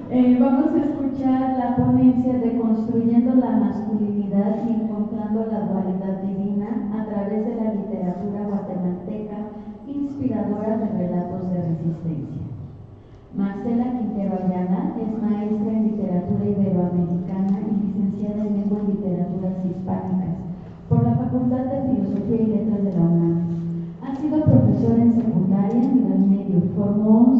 Vamos a escuchar la ponencia de Construyendo la masculinidad y encontrando la dualidad divina a través de la literatura guatemalteca inspiradora de relatos de resistencia. Marcela Quintero Ayala es maestra en literatura iberoamericana y licenciada en lengua y literaturas hispánicas por la Facultad de Filosofía y Letras de la UNAM. Ha sido profesora en secundaria, nivel medio, formó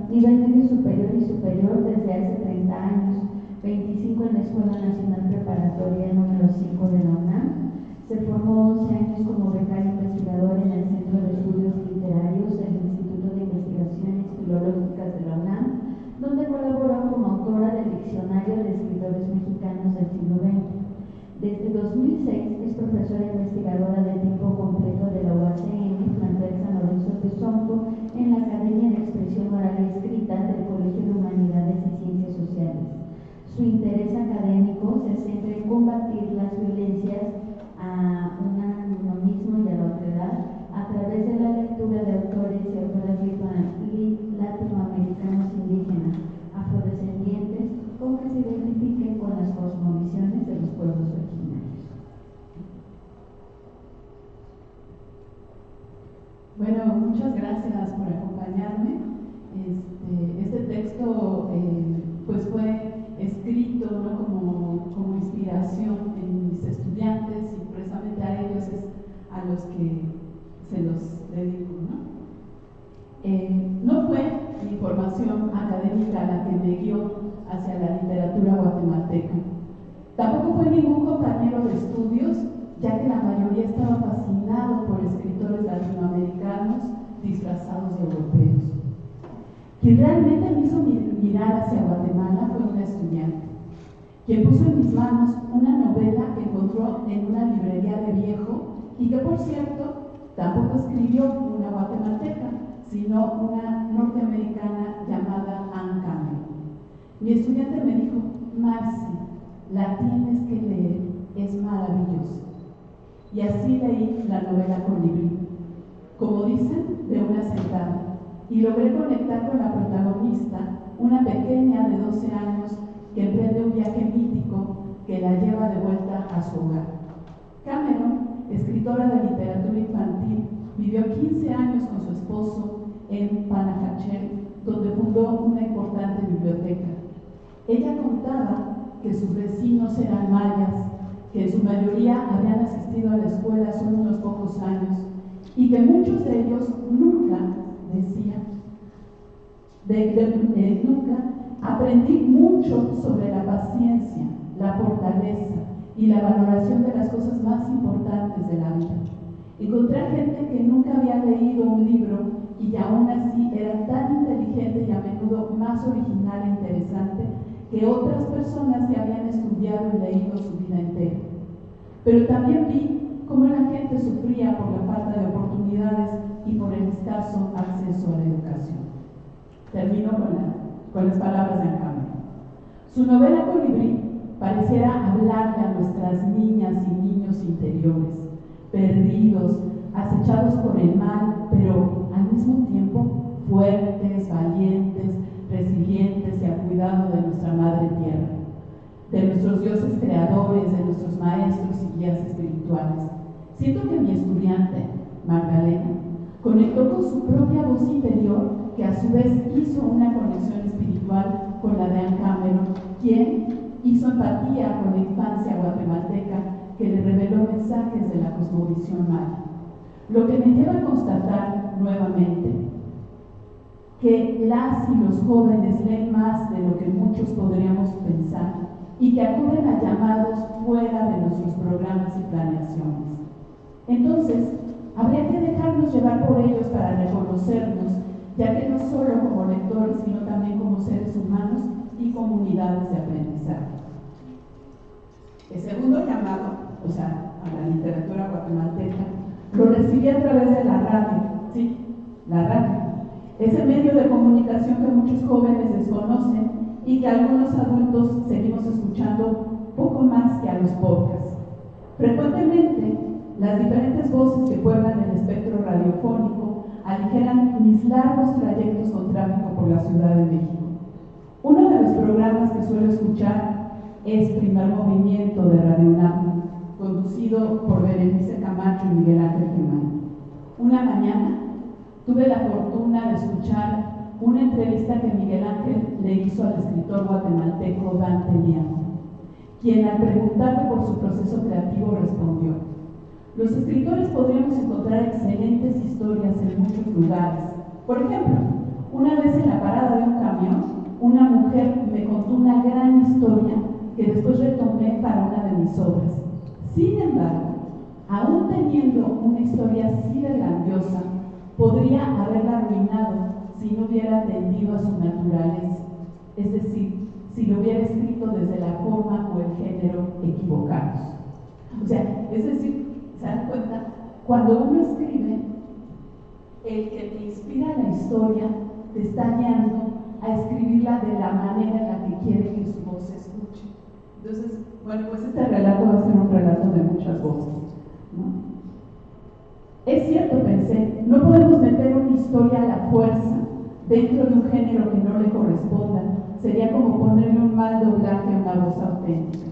nivel medio superior y superior desde hace 30 años, 25 en la Escuela Nacional Preparatoria número 5 de la UNAM. Se formó 11 años como becaria investigadora en el Centro de Estudios Literarios del Instituto de Investigaciones Filológicas de la UNAM, donde colaboró como autora del Diccionario de Escritores Mexicanos del siglo XX. Desde 2006 es profesora investigadora de tiempo completo de la UACM, plantel San Lorenzo de Sonco, en la Academia de Expresión Oral y Escrita del Colegio de Humanidades y Ciencias Sociales. Su interés académico se centra en combatir las violencias a uno mismo y a la otredad a través de la lectura de autores y autoras latinoamericanos indígenas, afrodescendientes, o que se identifiquen con las cosmovisiones de los pueblos originarios. Bueno, muchas gracias por acompañarme. Este texto pues fue escrito, ¿no?, como inspiración en mis estudiantes, y precisamente a ellos es a los que se los dedico, ¿no? No fue mi formación académica la que me guió hacia la literatura guatemalteca. Tampoco fue ningún compañero de estudios, ya que la mayoría estaba fascinado por escritores latinoamericanos disfrazados de europeos. Quien realmente me hizo mirar hacia Guatemala fue una estudiante, quien puso en mis manos una novela que encontró en una librería de viejo y que, por cierto, tampoco escribió una guatemalteca, sino una norteamericana llamada Anne Cameron. Mi estudiante me dijo: Marci, la tienes que leer, es maravillosa. Y así leí la novela Colibrí, como dicen, de una sentada, y logré conectar con la protagonista, una pequeña de 12 años que emprende un viaje mítico que la lleva de vuelta a su hogar. Cameron, escritora de literatura infantil, vivió 15 años con su esposo en Panajachel, donde fundó una importante biblioteca. Ella contaba que sus vecinos eran mayas, que en su mayoría habían asistido a la escuela solo unos pocos años y que muchos de ellos nunca, decía, nunca aprendí mucho sobre la paciencia, la fortaleza y la valoración de las cosas más importantes de la vida. Encontré a gente que nunca había leído un libro y aún así era tan inteligente y a menudo más original e interesante que otras personas que habían estudiado y leído su vida entera. Pero también vi cómo la gente sufría por la falta de oportunidades y por el escaso acceso a la educación. Termino con las palabras de Cameron. Su novela Colibrí pareciera hablarle a nuestras niñas y niños interiores, perdidos, acechados por el mal, pero al mismo tiempo fuertes, valientes, resilientes y al cuidado de nuestra madre tierra, de nuestros dioses creadores, de nuestros maestros y guías espirituales. Siento que mi estudiante, Magdalena, conectó con su propia voz interior, que a su vez hizo una conexión espiritual con la de Anne Cameron, quien hizo empatía con la infancia guatemalteca que le reveló mensajes de la cosmovisión maya. Lo que me lleva a constatar nuevamente que las y los jóvenes leen más de lo que muchos podríamos pensar y que acuden a llamados fuera de nuestros programas y planeaciones. Entonces, habría que dejarnos llevar por ellos para reconocernos, ya que no solo como lectores, sino también como seres humanos y comunidades de aprendizaje. El segundo llamado, o sea, a la literatura guatemalteca, lo recibí a través de la radio. Sí, la radio. Ese medio de comunicación que muchos jóvenes desconocen y que algunos adultos seguimos escuchando poco más que a los podcasts. Frecuentemente, las diferentes voces que pueblan el espectro radiofónico aligeran mis largos trayectos con tráfico por la Ciudad de México. Uno de los programas que suelo escuchar es Primer Movimiento de Radio UNAM, conducido por Berenice Camacho y Miguel Ángel Quemain. Una mañana tuve la fortuna de escuchar una entrevista que Miguel Ángel le hizo al escritor guatemalteco Dante Liano, quien al preguntarle por su proceso creativo respondió: los escritores podríamos encontrar excelentes historias en muchos lugares. Por ejemplo, una vez en la parada de un camión, una mujer me contó una gran historia que después retomé para una de mis obras. Sin embargo, aún teniendo una historia así de grandiosa, podría haberla arruinado si no hubiera atendido a su naturaleza, es decir, si lo hubiera escrito desde la forma o el género equivocados. O sea, es decir, ¿se dan cuenta? Cuando uno escribe, el que te inspira la historia te está guiando a escribirla de la manera en la que quiere que su voz se escuche. Entonces, bueno, pues este relato va a ser un relato de muchas voces, ¿no? Es cierto, pensé, no podemos meter una historia a la fuerza dentro de un género que no le corresponda. Sería como ponerle un mal doblaje a una voz auténtica.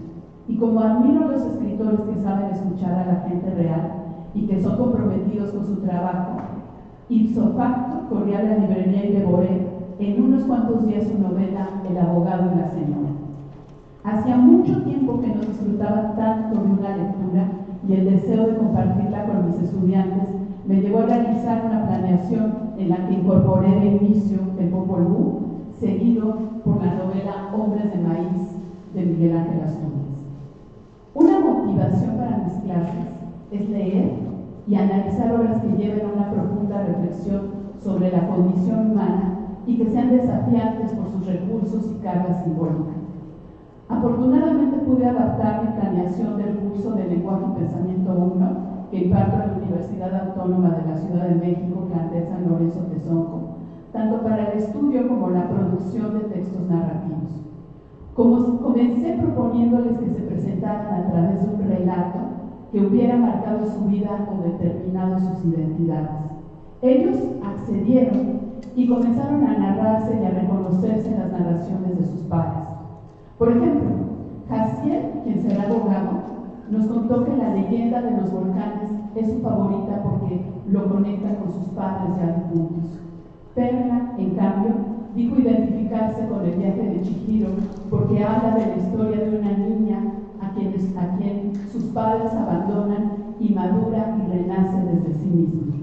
Y como admiro a los escritores que saben escuchar a la gente real y que son comprometidos con su trabajo, ipso facto corrí a la librería y devoré en unos cuantos días su novela El abogado y la señora. Hacía mucho tiempo que no disfrutaba tanto de una lectura y el deseo de compartirla con mis estudiantes me llevó a realizar una planeación en la que incorporé de inicio el Popol Vuh, seguido por la novela Hombres de Maíz de Miguel Ángel Asturias. Una motivación para mis clases es leer y analizar obras que lleven a una profunda reflexión sobre la condición humana y que sean desafiantes por sus recursos y cargas simbólicas. Afortunadamente pude adaptar mi planeación del curso de Lenguaje y Pensamiento 1 que imparto en la Universidad Autónoma de la Ciudad de México, plantel San Lorenzo Tezonco, tanto para el estudio como la producción de textos narrativos. Comencé proponiéndoles que se presentaran a través de un relato que hubiera marcado su vida o determinado sus identidades. Ellos accedieron y comenzaron a narrarse y a reconocerse en las narraciones de sus padres. Por ejemplo, Jaciel, quien será abogado, nos contó que la leyenda de los volcanes es su favorita porque lo conecta con sus padres ya difuntos. Perla, en cambio, dijo identificarse con el viaje de Chihiro porque habla de la historia de una niña a quien sus padres abandonan y madura y renace desde sí misma.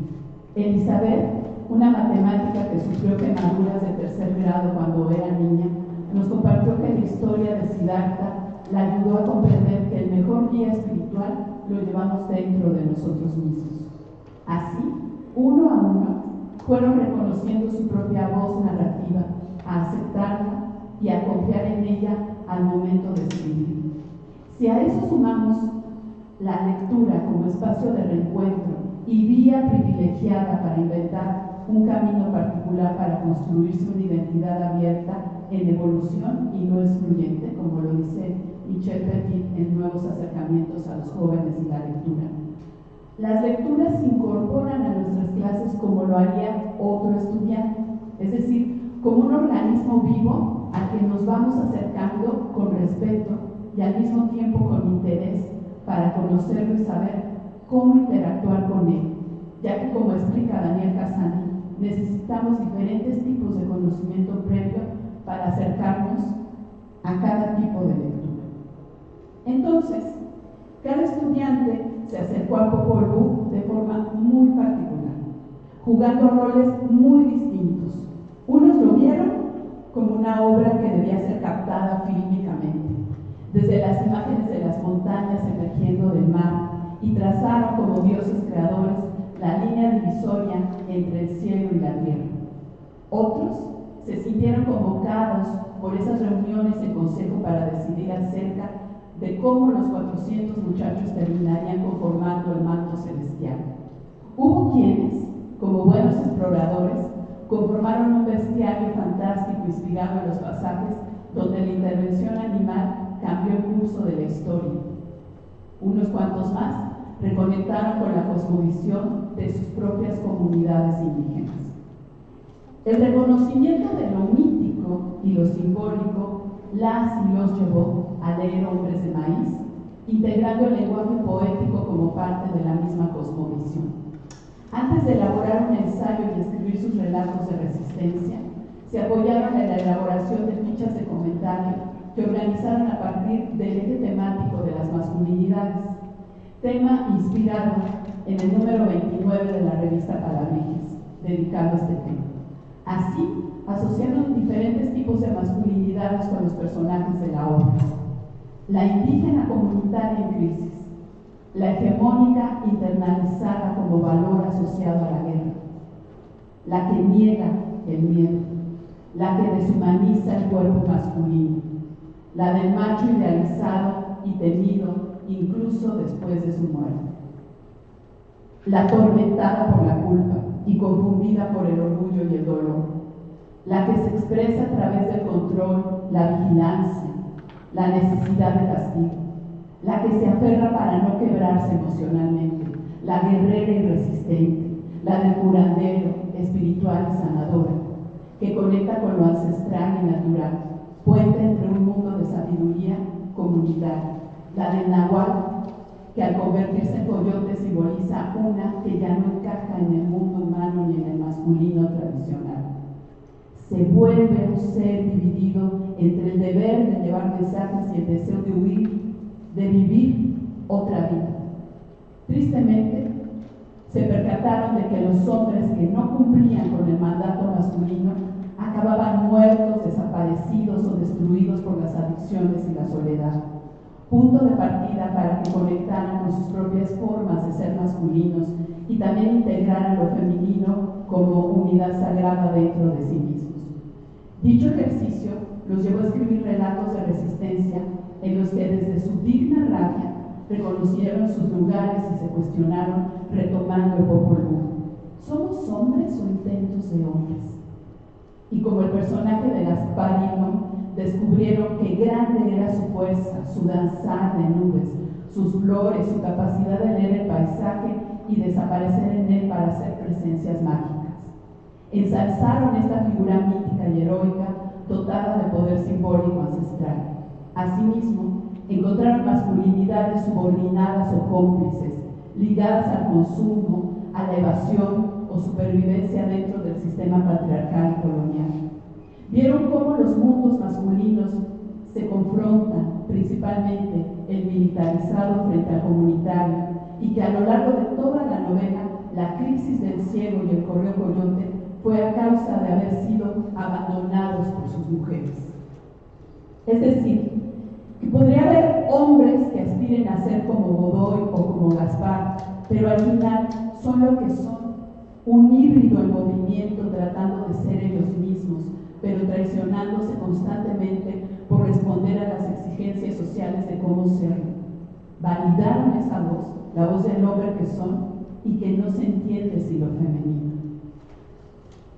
Elizabeth, una matemática que sufrió quemaduras de tercer grado cuando era niña, nos compartió que la historia de Siddhartha la ayudó a comprender que el mejor guía espiritual lo llevamos dentro de nosotros mismos. Así, uno a uno, fueron reconociendo su propia voz narrativa, a aceptarla y a confiar en ella al momento de escribir. Si a eso sumamos la lectura como espacio de reencuentro y vía privilegiada para inventar un camino particular para construirse una identidad abierta en evolución y no excluyente, como lo dice Michel Petit en Nuevos acercamientos a los jóvenes y la lectura. Las lecturas se incorporan a nuestras clases como lo haría otro estudiante, es decir, como un organismo vivo al que nos vamos acercando con respeto y al mismo tiempo con interés para conocerlo y saber cómo interactuar con él, ya que, como explica Daniel Casani, necesitamos diferentes tipos de conocimiento previo para acercarnos a cada tipo de lectura. Entonces, cada estudiante se acercó al Popol Vuh de forma muy particular, jugando roles muy distintos. Unos lo vieron como una obra que debía ser captada fílmicamente, desde las imágenes de las montañas emergiendo del mar, y trazaron como dioses creadores la línea divisoria entre el cielo y la tierra. Otros se sintieron convocados por esas reuniones en consejo para decidir acerca de cómo los 400 muchachos terminarían conformando el manto celestial. Hubo quienes, como buenos exploradores, conformaron un bestiario fantástico inspirado en los pasajes donde la intervención animal cambió el curso de la historia. Unos cuantos más reconectaron con la cosmovisión de sus propias comunidades indígenas. El reconocimiento de lo mítico mítico y lo simbólico las y los llevó a leer Hombres de Maíz, integrando el lenguaje poético como parte de la misma cosmovisión. Antes de elaborar un ensayo y escribir sus relatos de resistencia, se apoyaron en la elaboración de fichas de comentario que organizaron a partir del eje temático de las masculinidades, tema inspirado en el número 29 de la revista Palabrijes, dedicado a este tema. Así, asociaron diferentes tipos de masculinidades con los personajes de la obra. La indígena comunitaria en crisis, la hegemónica internalizada como valor asociado a la guerra, la que niega el miedo, la que deshumaniza el cuerpo masculino, la del macho idealizado y temido incluso después de su muerte, la atormentada por la culpa y confundida por el orgullo y el dolor, la que se expresa a través del control, la vigilancia, la necesidad de castigo, la que se aferra para no quebrarse emocionalmente, la guerrera y resistente, la del curandero, espiritual y sanadora, que conecta con lo ancestral y natural, puente entre un mundo de sabiduría comunitaria, la del nahual, que al convertirse en coyote simboliza una que ya no encaja en el mundo humano ni en el masculino tradicional. Se vuelve un ser dividido entre el deber de llevar mensajes y el deseo de huir, de vivir otra vida. Tristemente, se percataron de que los hombres que no cumplían con el mandato masculino acababan muertos, desaparecidos o destruidos por las adicciones y la soledad. Punto de partida para que conectaran con sus propias formas de ser masculinos y también integraran lo femenino como unidad sagrada dentro de sí mismos. Dicho ejercicio los llevó a escribir relatos de resistencia en los que desde su digna rabia reconocieron sus lugares y se cuestionaron retomando el Popol Vuh. ¿Somos hombres o intentos de hombres? Y como el personaje de Gasparino, descubrieron que grande era su fuerza, su danzar de nubes, sus flores, su capacidad de leer el paisaje y desaparecer en él para hacer presencias mágicas. Ensalzaron esta figura mítica y heroica, dotada de poder simbólico ancestral. Asimismo, encontraron masculinidades subordinadas o cómplices, ligadas al consumo, a la evasión o supervivencia dentro del sistema patriarcal y colonial. Vieron cómo los mundos masculinos se confrontan, principalmente el militarizado frente al comunitario, y que a lo largo de toda la novela, la crisis del ciego y el correo coyote fue a causa de haber sido abandonados por sus mujeres. Es decir, que podría haber hombres que aspiren a ser como Godoy o como Gaspar, pero al final son lo que son, un híbrido en movimiento tratando de ser ellos mismos, pero traicionándose constantemente por responder a las exigencias sociales de cómo serlo. Validaron esa voz, la voz del hombre que son y que no se entiende sin lo femenino.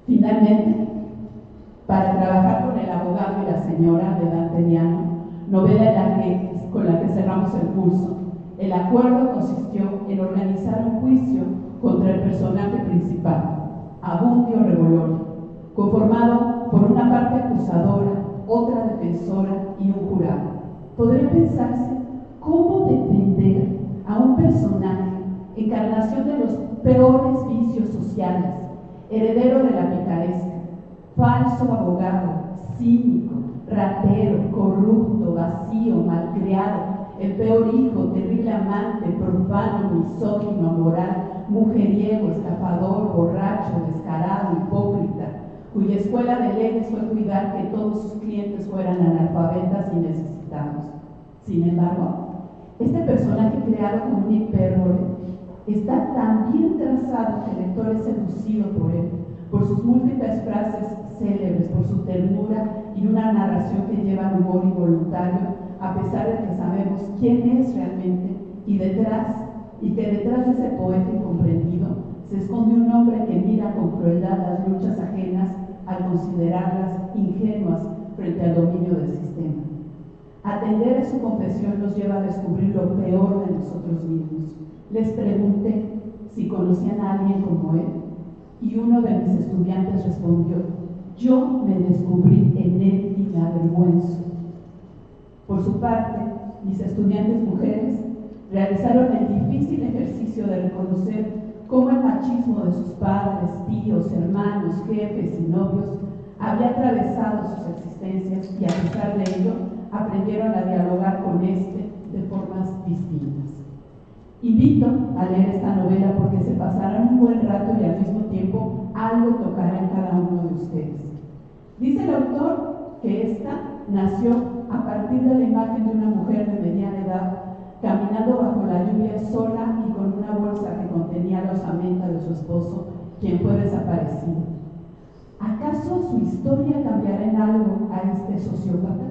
Finalmente, para trabajar con el abogado y la señora de Dante Diano, novela con la que cerramos el curso, el acuerdo consistió en organizar un juicio contra el personaje principal, Abundio Rebolori, conformado por una parte acusadora, otra defensora y un jurado. Podría pensarse cómo defender a un personaje, encarnación de los peores vicios sociales, heredero de la picaresca, falso abogado, cínico, ratero, corrupto, vacío, malcriado, el peor hijo, terrible amante, profano, misógino, amoral, mujeriego, estafador, borracho, descarado, hipócrita, cuya escuela de leyes fue cuidar que todos sus clientes fueran analfabetas y necesitados. Sin embargo, este personaje creado como un hipérbole está tan bien trazado que el lector es seducido por él, por sus múltiples frases célebres, por su ternura y una narración que lleva al humor involuntario, a pesar de que sabemos quién es realmente y que detrás de ese poeta incomprendido se esconde un hombre que mira con crueldad las luchas ajenas al considerarlas ingenuas frente al dominio del sistema. Atender a su confesión nos lleva a descubrir lo peor de nosotros mismos. Les pregunté si conocían a alguien como él y uno de mis estudiantes respondió: Yo me descubrí en él y me avergüenzo. Por su parte, mis estudiantes mujeres realizaron el difícil ejercicio de reconocer cómo el machismo de sus padres, tíos, hermanos, jefes y novios había atravesado sus existencias y a pesar de ello aprendieron a dialogar con este de formas distintas. Invito a leer esta novela porque se pasarán un buen rato y al mismo tiempo algo tocará en cada uno de ustedes. Dice el autor que esta nació a partir de la imagen de una mujer de mediana edad caminando bajo la lluvia sola y con una bolsa que contenía la osamenta de su esposo, quien fue desaparecido. ¿Acaso su historia cambiará en algo a este sociópata?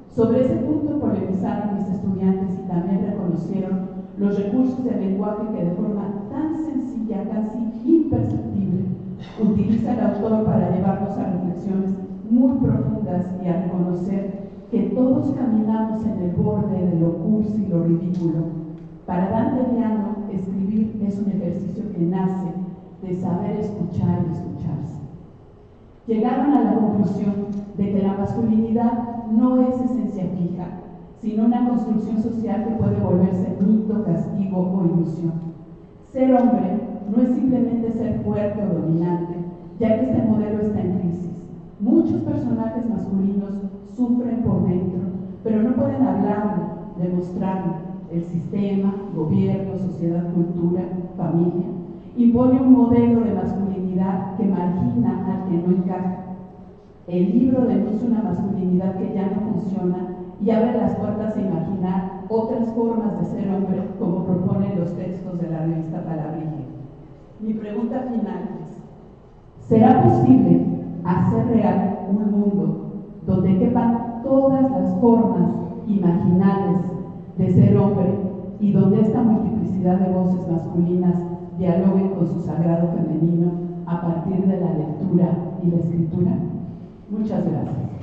Sobre ese punto polemizaron mis estudiantes y también reconocieron los recursos del lenguaje que de forma tan sencilla, casi imperceptible, utiliza el autor para llevarnos a reflexiones muy profundas y a reconocer que todos caminamos en el borde de lo cursi y lo ridículo. Para Dante Liano, escribir es un ejercicio que nace de saber escuchar y escucharse. Llegaron a la conclusión de que la masculinidad no es esencia fija, sino una construcción social que puede volverse mito, castigo o ilusión. Ser hombre no es simplemente ser fuerte o dominante, ya que este modelo está en crisis. Muchos personajes masculinos sufren por dentro, pero no pueden hablarlo, demostrarlo. El sistema, gobierno, sociedad, cultura, familia, impone un modelo de masculinidad que margina al que no encaja. El libro denuncia una masculinidad que ya no funciona y abre las puertas a imaginar otras formas de ser hombre, como proponen los textos de la revista Palabrilla. Mi pregunta final es: ¿será posible hacer real un mundo donde quepan todas las formas imaginables de ser hombre y donde esta multiplicidad de voces masculinas dialoguen con su sagrado femenino a partir de la lectura y la escritura? Muchas gracias.